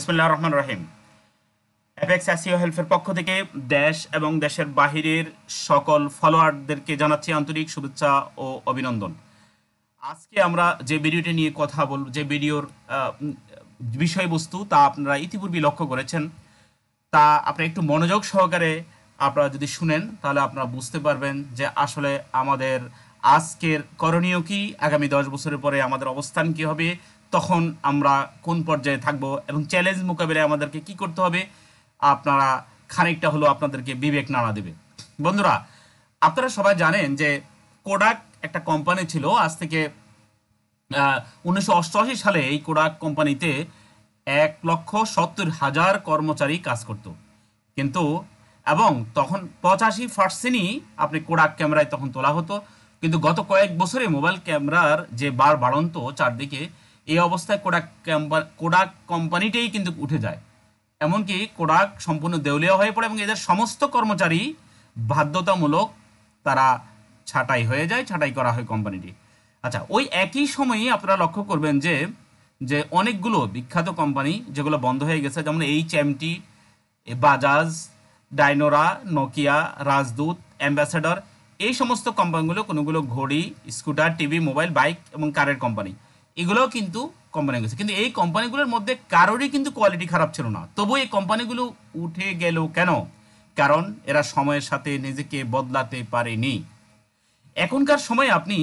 বিসমিল্লাহির রহমানির রহিম। Apex SEO হেল্পের পক্ষ থেকে দেশ এবং দেশের বাহিরের সকল ফলোয়ারদেরকে জানাচ্ছি আন্তরিক শুভেচ্ছা ও অভিনন্দন। আজকে আমরা যে ভিডিওটি নিয়ে কথা বলব, যে ভিডিওর বিষয়বস্তু তা আপনারা ইতিপূর্বে লক্ষ্য করেছেন, তা আপনারা একটু মনোযোগ সহকারে আপনারা যদি শুনেন তাহলে আপনারা বুঝতে পারবেন যে আসলে আমাদের আজকের করণীয় কি, আগামী 10 বছরের পরে আমাদের অবস্থান কি হবে, তখন আমরা কোন পর্যায়ে থাকব এবং চ্যালেঞ্জ মোকাবিলায় আমাদেরকে কি করতে হবে। আপনারা খানিকটা হলো আপনাদেরকে বিবেক নাড়া দেবে। বন্ধুরা, আপনারা সবাই জানেন যে কোডাক একটা কোম্পানি ছিল। আজ থেকে 1988 সালে এই কোডাক কোম্পানিতে 1,70,000 কর্মচারী কাজ করত, কিন্তু এবং তখন 85%ই আপনি কোডাক ক্যামেরায় তখন তোলা হতো। কিন্তু গত কয়েক বছরে মোবাইল ক্যামেরার যে বাড়ন্ত চারদিকে, এই অবস্থায় কোডাক কোম্পানিটাই কিন্তু উঠে যায়। এমনকি কোডাক সম্পূর্ণ দেউলিয়া হয়ে পড়ে এবং এদের সমস্ত কর্মচারী বাধ্যতামূলক তারা ছাঁটাই করা হয় কোম্পানিটি। আচ্ছা, ওই একই সময়ে আপনারা লক্ষ্য করবেন যে যে অনেকগুলো বিখ্যাত কোম্পানি যেগুলো বন্ধ হয়ে গেছে, যেমন HMT, Bajaj, ডাইনোরা, Nokia, Rajdoot, ambassador, এই সমস্ত কোম্পানিগুলো কোনোগুলো ঘড়ি, স্কুটার, টিভি, মোবাইল, বাইক এবং কারের কোম্পানি, এগুলোও কিন্তু কোম্পানি গেছে। কিন্তু এই কোম্পানিগুলোর মধ্যে কারোরই কিন্তু কোয়ালিটি খারাপ ছিল না, তবু এই কোম্পানিগুলো উঠে গেল কেন? কারণ এরা সময়ের সাথে নিজেকে বদলাতে পারেনি। এখনকার সময়ে আপনি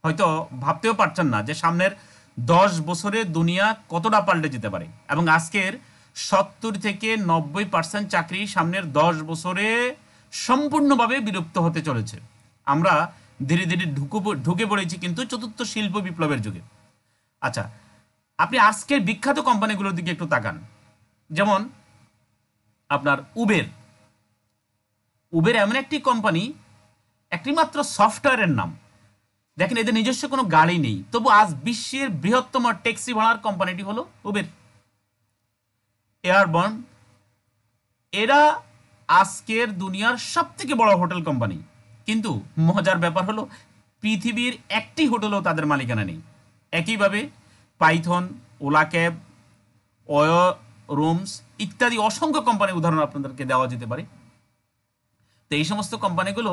হয়তো ভাবতেও পারছেন না যে সামনের 10 বছরে দুনিয়া কতটা পাল্টে যেতে পারে, এবং আজকের 70 থেকে 90% চাকরি সামনের 10 বছরে সম্পূর্ণভাবে বিলুপ্ত হতে চলেছে। আমরা ধীরে ধীরে ঢুকে পড়েছি কিন্তু চতুর্থ শিল্প বিপ্লবের যুগে। আচ্ছা, আপনি আজকের বিখ্যাত কোম্পানিগুলোর দিকে একটু তাকান। যেমন আপনার উবের এমন একটি কোম্পানি, একটি মাত্র সফটওয়্যারের নাম। দেখেন, এদের নিজস্ব কোনো গাড়ি নেই, তবু আজ বিশ্বের বৃহত্তম ট্যাক্সি ভাড়ার কোম্পানিটি হলো উবের। এয়ারবর্ন, এরা আজকের দুনিয়ার সব থেকে বড় হোটেল কোম্পানি, কিন্তু মজার ব্যাপার হলো পৃথিবীর একটি হোটেলও তাদের মালিকানা নেই। একইভাবে পাইথন, ওলা ক্যাব, ওয়ো রুমস ইত্যাদি অসংখ্য কোম্পানির উদাহরণ আপনাদেরকে দেওয়া যেতে পারে। তো এই সমস্ত কোম্পানিগুলো,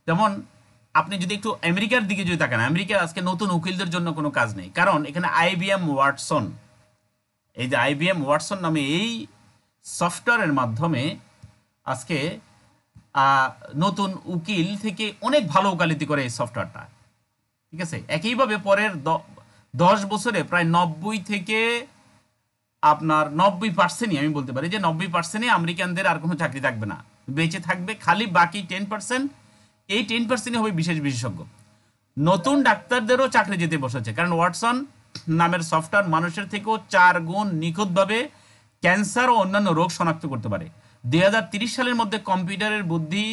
যেমন আপনি যদি একটু আমেরিকার দিকে যদি তাকান, আমেরিকার আজকে নতুন উকিলদের জন্য কোনো কাজ নেই, কারণ এখানে IBM ওয়াটসন, এই যে IBM ওয়াটসন নামে এই সফটওয়্যারের মাধ্যমে আজকে নতুন উকিল থেকে অনেক ভালো ওকালতি করে এই সফটওয়্যারটা। ঠিক আছে, একইভাবে পরের 10 বছরে প্রায় 90%ই আমি বলতে পারি যে 90%ই আমেরিকানদের আর কোনো চাকরি থাকবে না, বেঁচে থাকবে খালি বাকি 10%। এই 10%ই হবে বিশেষ বিশেষজ্ঞ। নতুন ডাক্তারদেরও চাকরি যেতে বসেছে, কারণ ওয়াটসন নামের সফটওয়্যার মানুষের থেকেও 4 গুণ নিখুঁতভাবে ক্যান্সার ও অন্যান্য রোগ শনাক্ত করতে পারে। 2030 সালের মধ্যে কম্পিউটারের বুদ্ধি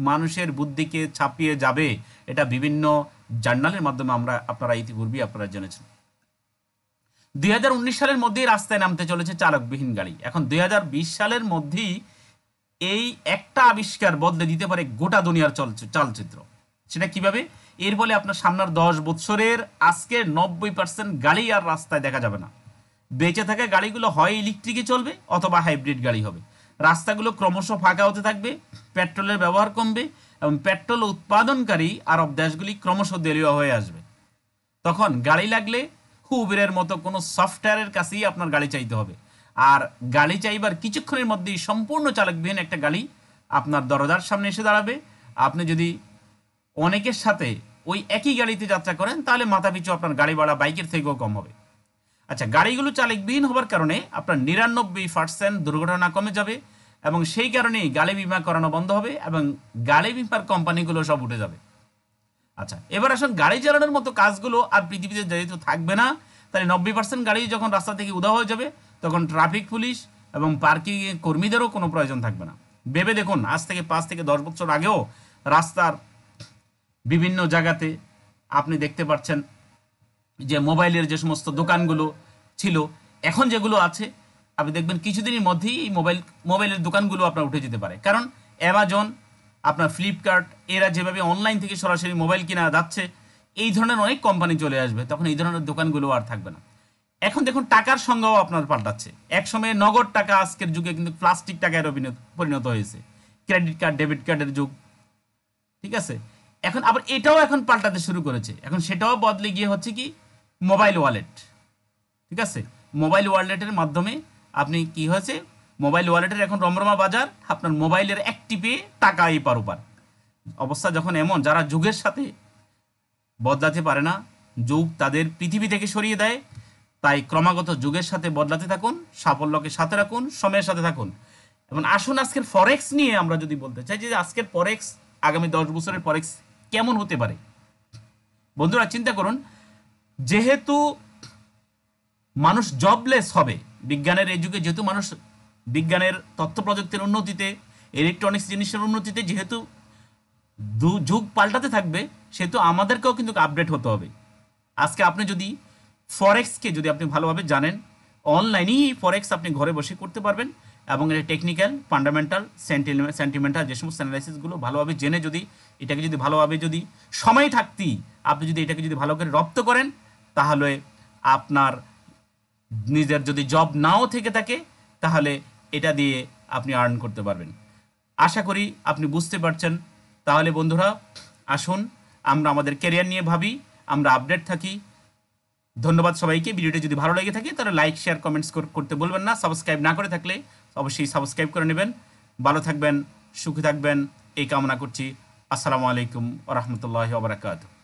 মানুষের বুদ্ধিকে ছাপিয়ে যাবে, এটা বিভিন্ন জার্নালের মাধ্যমে আপনারা ইতিপূর্বেই আপনারা জেনেছেন। 2019 সালের মধ্যেই রাস্তায় নামতে চলেছে চালকবিহীন গাড়ি। এখন 2020 সালের মধ্যেই এই একটা আবিষ্কার বদলে দিতে পারে গোটা দুনিয়ার চালচিত্র। সেটা কিভাবে? এর ফলে আপনার সামনের 10 বছরের আজকের 90% গাড়ি আর রাস্তায় দেখা যাবে না। বেঁচে থাকা গাড়িগুলো হয় ইলেকট্রিকে চলবে অথবা হাইব্রিড গাড়ি হবে। রাস্তাগুলো ক্রমশ ফাঁকা হতে থাকবে, পেট্রোলের ব্যবহার কমবে এবং পেট্রোল উৎপাদনকারী আরব দেশগুলি ক্রমশ দেউলিয়া হয়ে আসবে। তখন গাড়ি লাগলে উবেরের মতো কোনো সফটওয়্যারের কাছেই আপনার গাড়ি চাইতে হবে, আর গাড়ি চাইবার কিছুক্ষণের মধ্যেই সম্পূর্ণ চালকবিহীন একটা গাড়ি আপনার দরজার সামনে এসে দাঁড়াবে। আপনি যদি অনেকের সাথে ওই একই গাড়িতে যাত্রা করেন তাহলে মাথাপিছু আপনার গাড়ি ভাড়া বাইকের থেকেও কম হবে। আচ্ছা, গাড়িগুলো চালকবিহীন হবার কারণে আপনার 99% দুর্ঘটনা কমে যাবে এবং সেই কারণেই গাড়ি বিমা করানো বন্ধ হবে এবং গাড়ি বিমার কোম্পানিগুলো সব উঠে যাবে। আচ্ছা, এবার আসুন, গাড়ি চালানোর মতো কাজগুলো আর পৃথিবীতে যেহেতু থাকবে না, তাহলে 90% গাড়ি যখন রাস্তা থেকে উধাও হয়ে যাবে, তখন ট্রাফিক পুলিশ এবং পার্কিং কর্মীদেরও কোনো প্রয়োজন থাকবে না। ভেবে দেখুন, আজ থেকে 5 থেকে 10 বছর আগেও রাস্তার বিভিন্ন জায়গাতে আপনি দেখতে পাচ্ছেন যে মোবাইলের যে সমস্ত দোকানগুলো ছিল, এখন যেগুলো আছে আপনি দেখবেন কিছুদিনের মধ্যেই এই মোবাইলের দোকানগুলো আপনার উঠে যেতে পারে। কারণ অ্যামাজন, আপনার ফ্লিপকার্ট, এরা যেভাবে অনলাইন থেকে সরাসরি মোবাইল কেনা যাচ্ছে, এই ধরনের অনেক কোম্পানি চলে আসবে, তখন এই ধরনের দোকানগুলো আর থাকবে না। এখন দেখুন টাকার সংজ্ঞাও আপনার পাল্টাচ্ছে। এক সময়ে নগদ টাকা, আজকের যুগে কিন্তু প্লাস্টিক টাকায় পরিণত হয়েছে। ক্রেডিট কার্ড, ডেবিট কার্ডের যুগ, ঠিক আছে। এখন আবার এটাও এখন পাল্টাতে শুরু করেছে, এখন সেটাও বদলে গিয়ে হচ্ছে কি মোবাইল ওয়ালেট, ঠিক আছে। মোবাইল ওয়ালেটের মাধ্যমে আপনি কি হয়েছে, মোবাইল ওয়ালেটের এখন রমরমা বাজার, আপনার মোবাইলের এক টিপে টাকা এপার ওপার। অবস্থা যখন এমন, যারা যুগের সাথে বদলাতে পারে না, যুগ তাদের পৃথিবী থেকে সরিয়ে দেয়, তাই ক্রমাগত যুগের সাথে বদলাতে থাকুন, সাফল্যকে সাথে রাখুন, সময়ের সাথে থাকুন। এবং আসুন আজকের ফরেক্স নিয়ে আমরা যদি বলতে চাই যে আজকের ফরেক্স আগামী 10 বছরের ফরেক্স কেমন হতে পারে। বন্ধুরা চিন্তা করুন, যেহেতু মানুষ জবলেস হবে, বিজ্ঞানের এই যুগে যেহেতু মানুষ বিজ্ঞানের তথ্য প্রযুক্তির উন্নতিতে, ইলেকট্রনিক্স জিনিসের উন্নতিতে যেহেতু যুগ পাল্টাতে থাকবে, সেহেতু আমাদেরকেও কিন্তু আপডেট হতে হবে। আজকে আপনি যদি ফরেক্সকে যদি আপনি ভালোভাবে জানেন, অনলাইনেই ফরেক্স আপনি ঘরে বসে করতে পারবেন, এবং এর টেকনিক্যাল, ফান্ডামেন্টাল, সেন্টিমেন্টাল যে সমস্ত অ্যানালাইসিসগুলো ভালোভাবে জেনে যদি এটাকে যদি ভালোভাবে যদি সময় থাকতেই আপনি যদি এটাকে যদি ভালো করে রপ্ত করেন, তাহলে আপনার নিজের যদি জব নাও থেকে থাকে, তাহলে এটা দিয়ে আপনি আর্ন করতে পারবেন। আশা করি আপনি বুঝতে পারছেন। তাহলে বন্ধুরা আসুন আমরা আমাদের ক্যারিয়ার নিয়ে ভাবি, আমরা আপডেট থাকি। ধন্যবাদ সবাইকে। ভিডিওটি যদি ভালো লেগে থাকে তাহলে লাইক, শেয়ার, কমেন্টস করতে বলবেন না। সাবস্ক্রাইব না করে থাকলে অবশ্যই সাবস্ক্রাইব করে নেবেন। ভালো থাকবেন, সুখী থাকবেন, এই কামনা করছি। আসসালামু আলাইকুম ওয়া রাহমাতুল্লাহি ওয়া বারাকাতুহু।